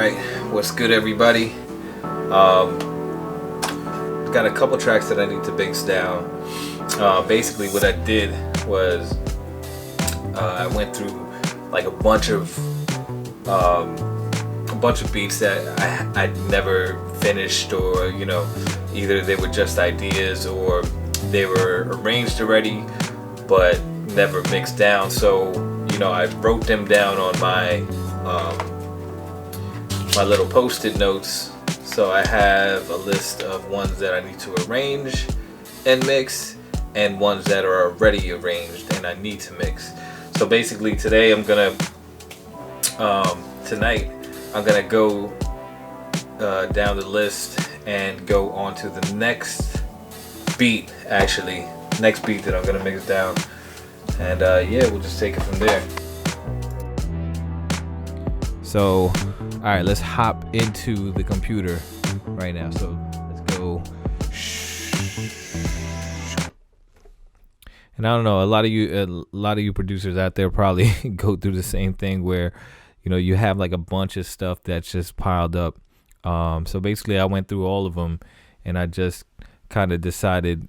Alright, what's good everybody? Got a couple tracks that I need to mix down. Basically what I did was I went through like a bunch of beats that I'd never finished, or either they were just ideas or they were arranged already but never mixed down. So I wrote them down on my my little post-it notes. So I have a list of ones that I need to arrange and mix, and ones that are already arranged and I need to mix. So basically today tonight I'm gonna go down the list and go on to the next beat that I'm gonna mix down, and yeah, we'll just take it from there. So alright, let's hop into the computer right now. So let's go. And I don't know, a lot of you producers out there probably go through the same thing where you have like a bunch of stuff that's just piled up. So basically I went through all of them and I just kind of decided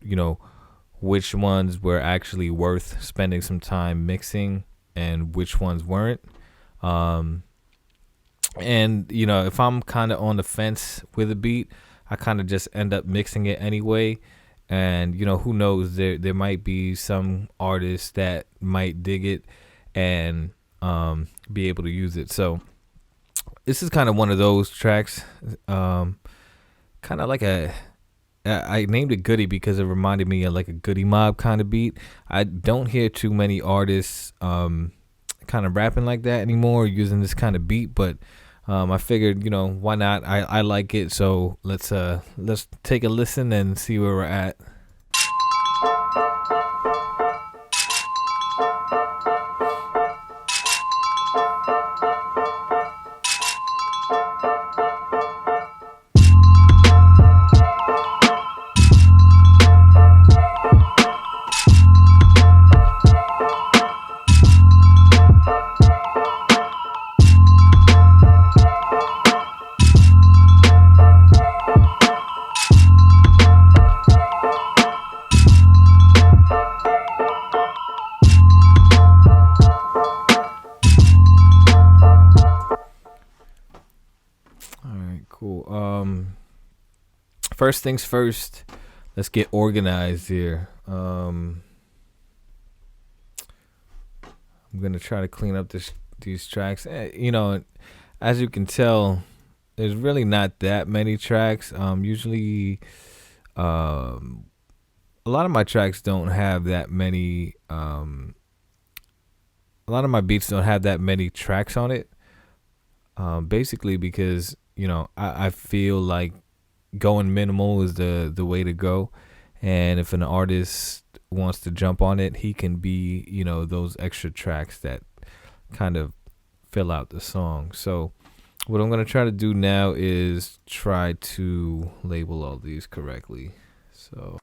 which ones were actually worth spending some time mixing and which ones weren't. And if I'm kind of on the fence with a beat, I kind of just end up mixing it anyway. And who knows, there might be some artists that might dig it and be able to use it. So this is kind of one of those tracks, kind of like I named it Goody because it reminded me of like a Goody Mob kind of beat. I don't hear too many artists kind of rapping like that anymore, using this kind of beat, but I figured, why not? I like it, so let's take a listen and see where we're at. First things first, let's get organized here. I'm gonna try to clean up these tracks. As you can tell, there's really not that many tracks. Usually, a lot of my tracks don't have that many. A lot of my beats don't have that many tracks on it. Basically because I feel like going minimal is the way to go, and if an artist wants to jump on it, he can be those extra tracks that kind of fill out the song. So what I'm going to try to do now is try to label all these correctly. So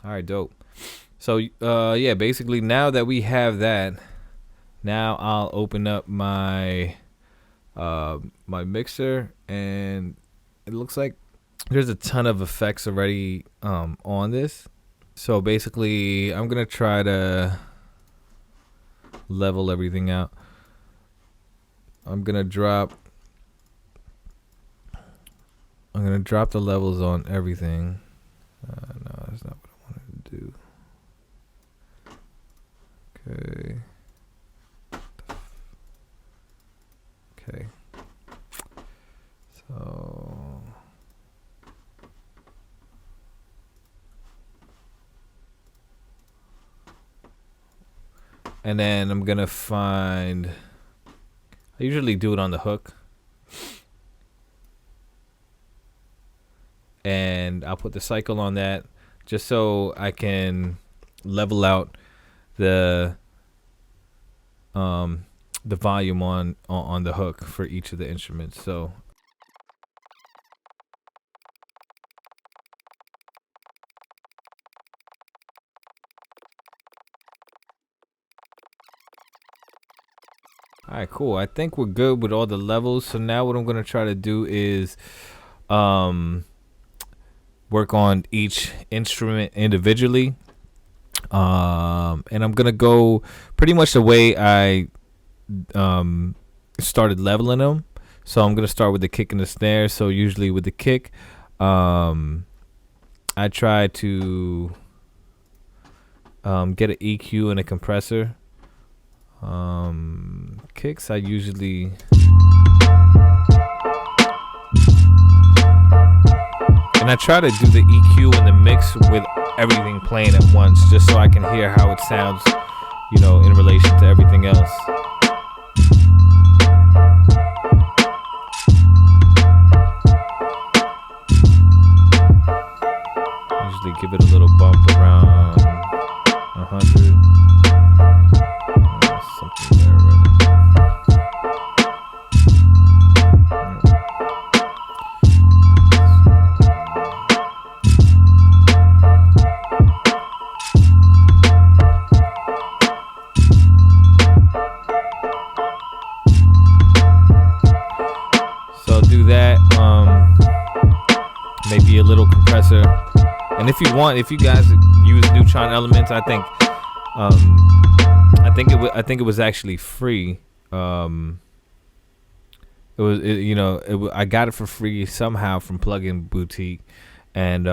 all right, dope. So yeah, basically now that we have that, now I'll open up my my mixer, and it looks like there's a ton of effects already on this. So basically I'm gonna try to level everything out. I'm gonna drop the levels on everything. No, that's not what I wanted to do. Okay. So and then I'm gonna find, I usually do it on the hook, and I'll put the cycle on that just so I can level out the the volume on the hook for each of the instruments. So all right, cool. I think we're good with all the levels. So now what I'm gonna try to do is work on each instrument individually. And I'm gonna go pretty much the way I started leveling them. So I'm gonna start with the kick and the snare. So usually with the kick, I try to get an EQ and a compressor. Kicks, I usually and I try to do the EQ and the mix with everything playing at once, just so I can hear how it sounds, in relation to everything else. Usually give it a little bump around 100. Something there already. So I'll do that. Maybe a little compressor. And if you guys use Neutron Elements, I think it was actually free. I got it for free somehow from Plugin Boutique, and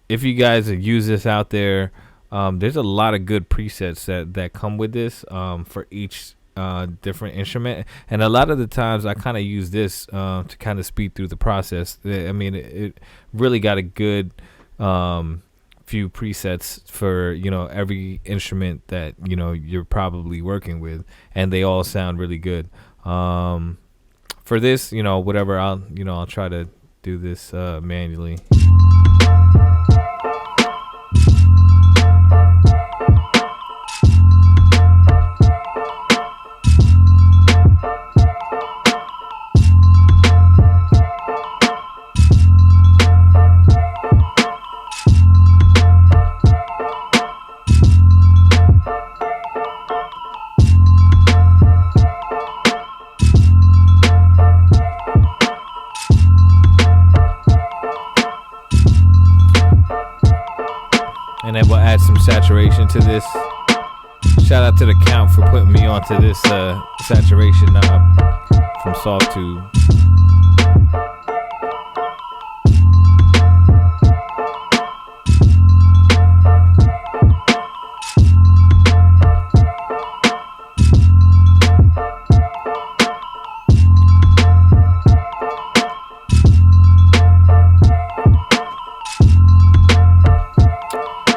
if you guys use this out there, there's a lot of good presets that come with this for each different instrument, and a lot of the times I kind of use this to kind of speed through the process. I mean, it really got a good few presets for every instrument that you're probably working with, and they all sound really good. For this, whatever, I'll try to do this manually. And then we'll add some saturation to this. Shout out to the Count for putting me onto this saturation knob from Sawtooth.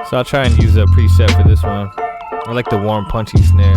So I'll try and use a preset for this one. I like the warm, punchy snare.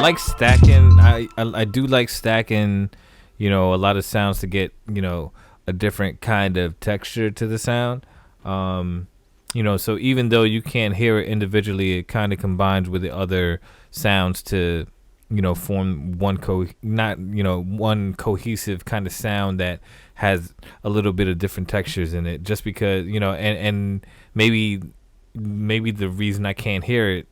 like stacking. I do like stacking, a lot of sounds to get, a different kind of texture to the sound. Um, so even though you can't hear it individually, it kind of combines with the other sounds to, form one cohesive kind of sound that has a little bit of different textures in it. Just because, and maybe the reason I can't hear it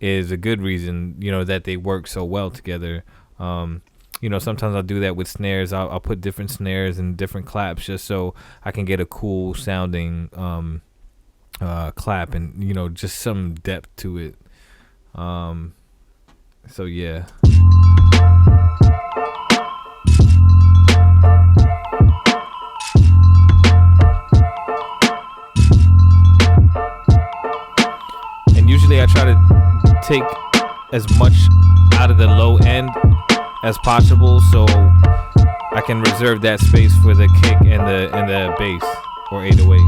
is a good reason, that they work so well together. Sometimes I'll do that with snares. I'll put different snares and different claps just so I can get a cool sounding clap and, just some depth to it. So yeah. And usually I try to take as much out of the low end as possible, so I can reserve that space for the kick and the bass or 808.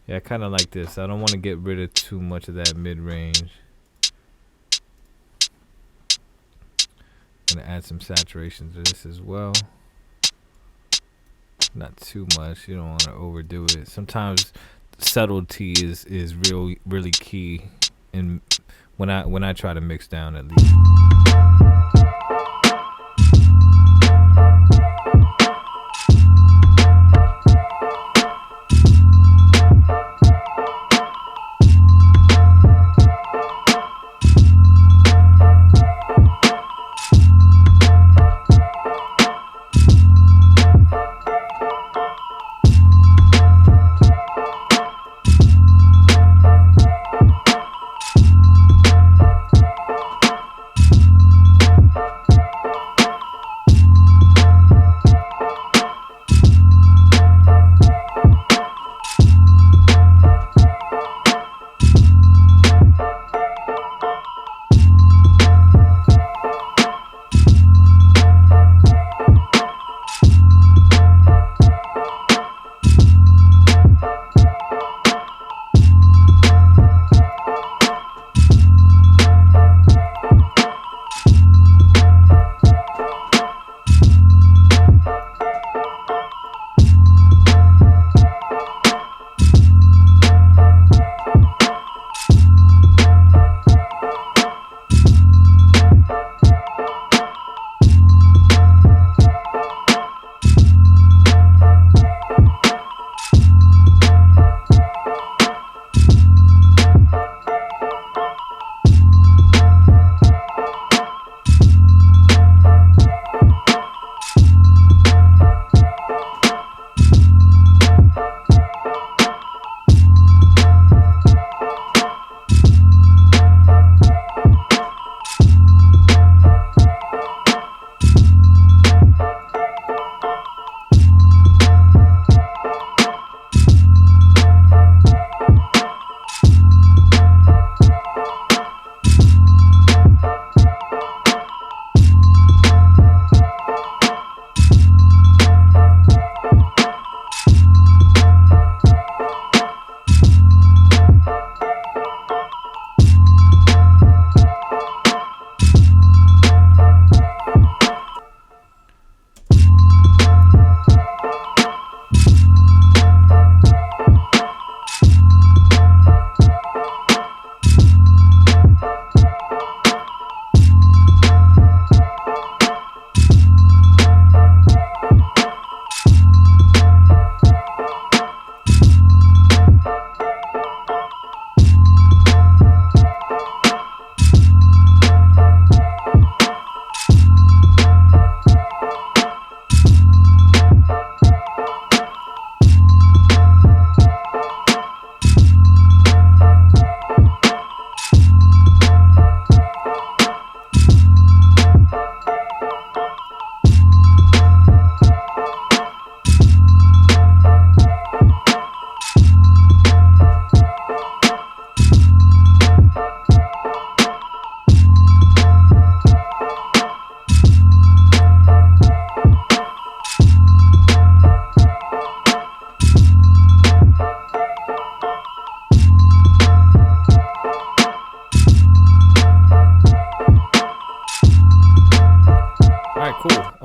Yeah, I kind of like this. I don't want to get rid of too much of that mid-range. I'm going to add some saturation to this as well. Not too much. You don't want to overdo it. Sometimes subtlety is really key in when I try to mix down, at least.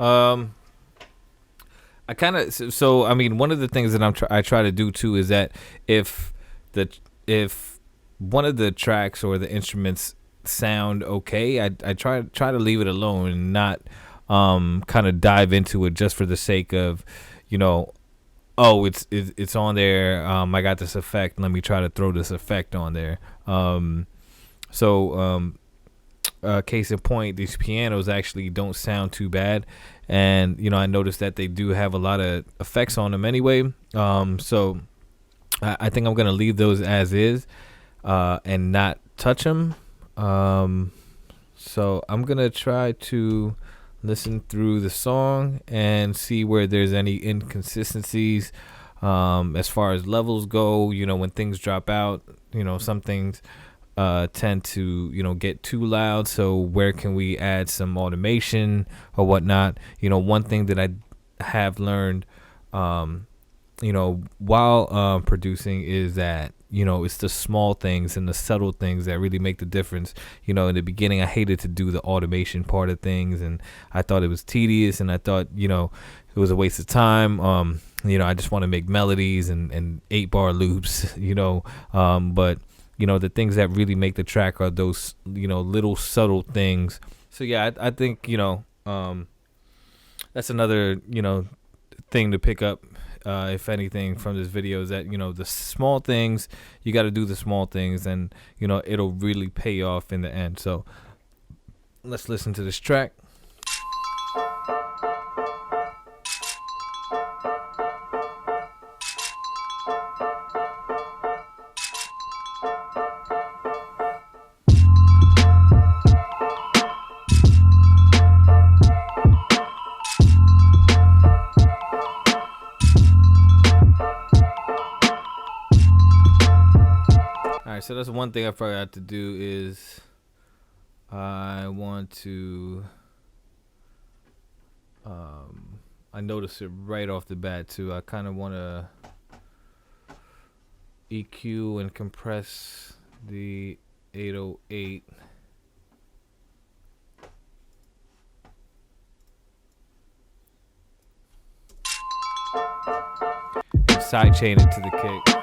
Um, I kind of so I mean one of the things that I try to do too is that if the if one of the tracks or the instruments sound okay, I try to leave it alone and not kind of dive into it just for the sake of, you know, oh it's on there. I got this effect. Let me try to throw this effect on there. So case in point, these pianos actually don't sound too bad, and you know I noticed that they do have a lot of effects on them anyway. So I think I'm gonna leave those as is, and not touch them. So I'm gonna try to listen through the song and see where there's any inconsistencies, as far as levels go. You know, when things drop out, you know, some things tend to, you know, get too loud. So where can we add some automation or whatnot? You know, one thing that I have learned, you know, while producing is that, you know, it's the small things and the subtle things that really make the difference. You know, in the beginning, I hated to do the automation part of things, and I thought it was tedious, and I thought, you know, it was a waste of time. You know, I just want to make melodies and 8-bar loops, you know, but you know, the things that really make the track are those, you know, little subtle things. So yeah, I think, you know, that's another, you know, thing to pick up, if anything, from this video is that, you know, the small things, you got to do the small things, and you know it'll really pay off in the end. So let's listen to this track. All right, so that's one thing I forgot to do is I want to I noticed it right off the bat too. I kind of want to EQ and compress the 808. And sidechain it to the kick.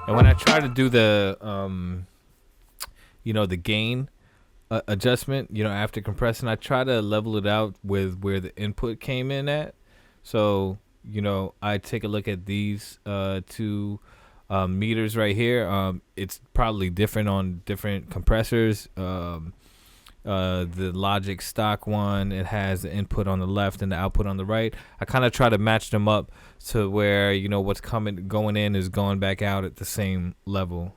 And when I try to do the you know, the gain adjustment, you know, after compressing, I try to level it out with where the input came in at. So, you know, I take a look at these two meters right here. It's probably different on different compressors. The Logic stock one, it has the input on the left and the output on the right. I kind of try to match them up to where, you know, what's going in is going back out at the same level.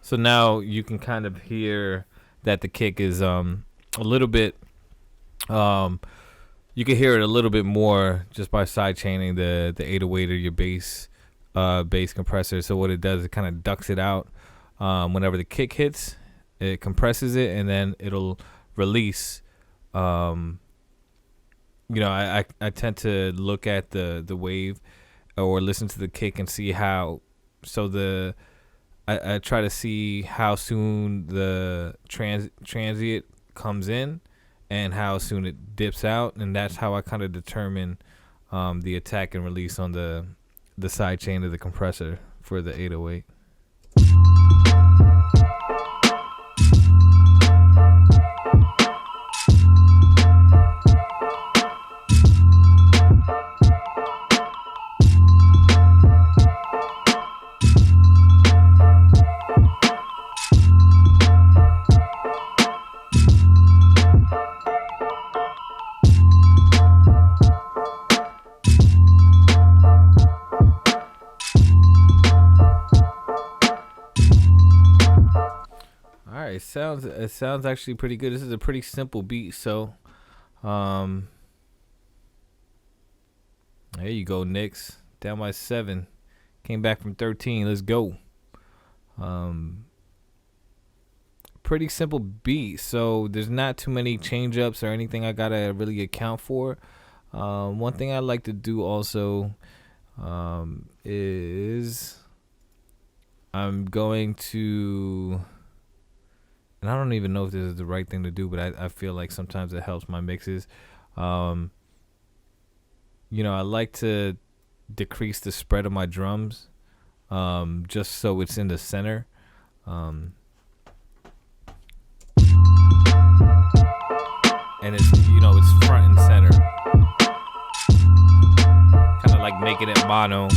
So now you can kind of hear that the kick is a little bit, you can hear it a little bit more just by side chaining the 808 or your bass compressor. So what it does, it kind of ducks it out whenever the kick hits, it compresses it, and then it'll release. You know, I tend to look at the wave or listen to the kick and see how, so I try to see how soon the transient comes in and how soon it dips out, and that's how I kind of determine the attack and release on the side chain of the compressor for the 808. It sounds actually pretty good. This is a pretty simple beat, so there you go, Knicks. Down by 7. Came back from 13. Let's go. Pretty simple beat, so there's not too many change ups or anything I gotta really account for. One thing I like to do also is I'm going to, and I don't even know if this is the right thing to do, but I feel like sometimes it helps my mixes. I like to decrease the spread of my drums, just so it's in the center. And it's front and center. Kind of like making it mono.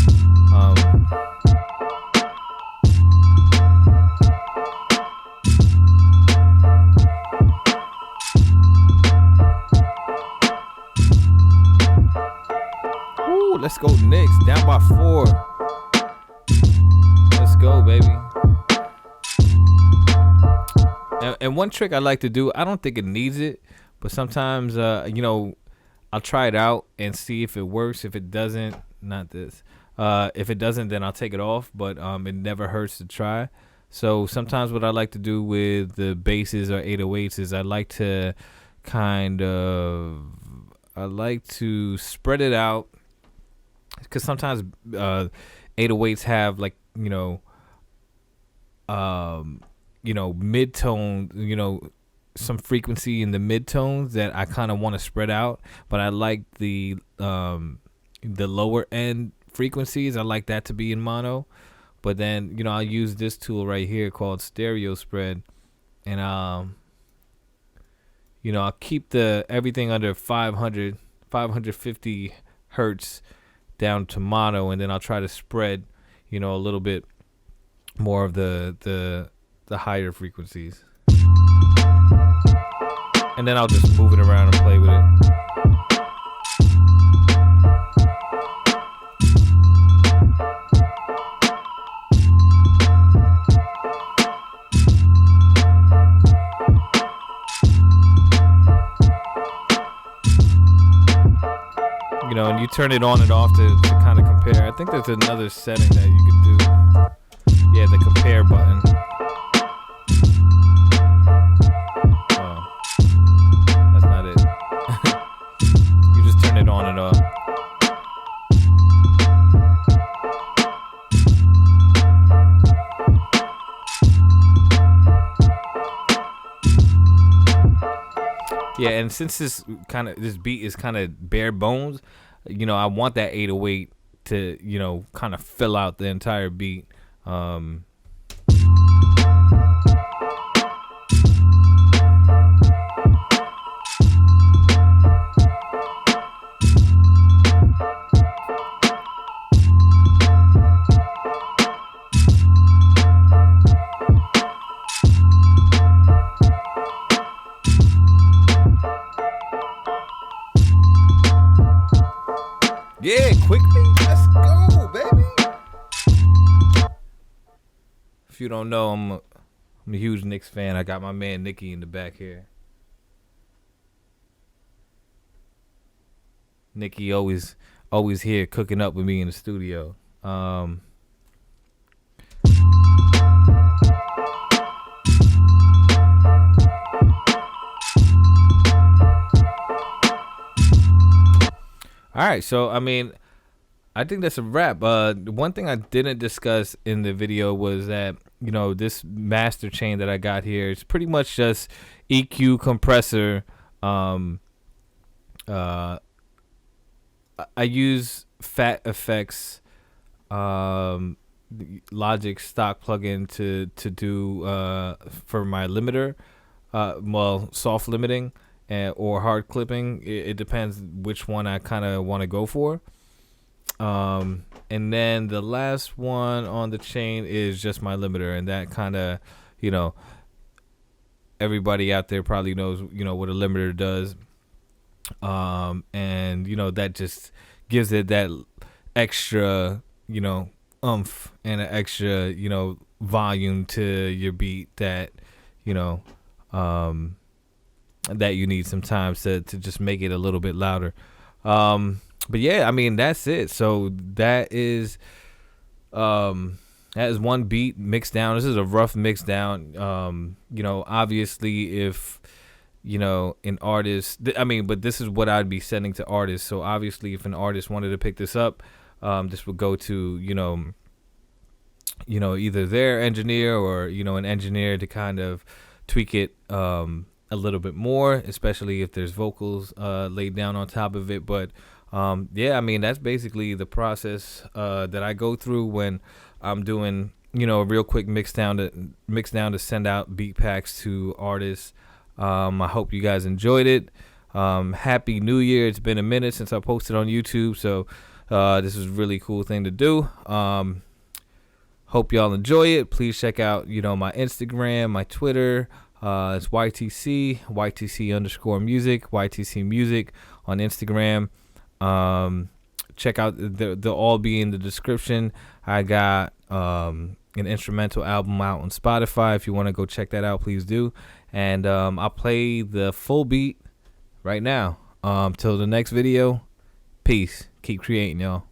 Let's go Knicks. Down by 4. Let's go, baby. And one trick I like to do, I don't think it needs it, but sometimes, I'll try it out and see if it works. If it doesn't, not this. If it doesn't, then I'll take it off, but it never hurts to try. So sometimes what I like to do with the basses or 808s is I like to spread it out. Because sometimes 808s have mid-tone, some frequency in the mid-tones that I kind of want to spread out. But I like the lower end frequencies. I like that to be in mono. But then, I'll use this tool right here called Stereo Spread. And, I'll keep everything under 550 hertz down to mono, and then I'll try to spread, a little bit more of the higher frequencies, and then I'll just move it around and play with it. And you turn it on and off to kind of compare. I think there's another setting that you can do. Yeah, the compare button. Oh, that's not it. You just turn it on and off. Yeah, and since this beat is kind of bare bones, I want that 808 to, kind of fill out the entire beat. Yeah, quickly, let's go, baby. If you don't know, I'm a huge Knicks fan. I got my man Nicky in the back here. Nicky always here cooking up with me in the studio. All right, so I think that's a wrap. One thing I didn't discuss in the video was that this master chain that I got here, it's pretty much just EQ, compressor. Um, uh, I use Fat Effects, um, Logic stock plugin to do for my limiter, well, soft limiting or hard clipping. It depends which one I kind of want to go for. And then the last one on the chain is just my limiter, and that kind of, you know, everybody out there probably knows, what a limiter does. And that just gives it that extra, oomph and an extra, volume to your beat that, you know, that you need sometimes to just make it a little bit louder. But yeah, I mean, that's it. So that is one beat mixed down. This is a rough mix down. Obviously if, an artist, but this is what I'd be sending to artists. So obviously if an artist wanted to pick this up, this would go to, either their engineer or, an engineer to kind of tweak it, a little bit more, especially if there's vocals, laid down on top of it. But, yeah, I mean, that's basically the process, that I go through when I'm doing, a real quick mix down to send out beat packs to artists. I hope you guys enjoyed it. Happy New Year. It's been a minute since I posted on YouTube, so this is a really cool thing to do. Hope y'all enjoy it. Please check out, my Instagram, my Twitter. It's YTC_music, YTC music on Instagram. Check out, they'll all be in the description. I got an instrumental album out on Spotify. If you want to go check that out, please do. And I'll play the full beat right now. Till the next video, peace. Keep creating, y'all.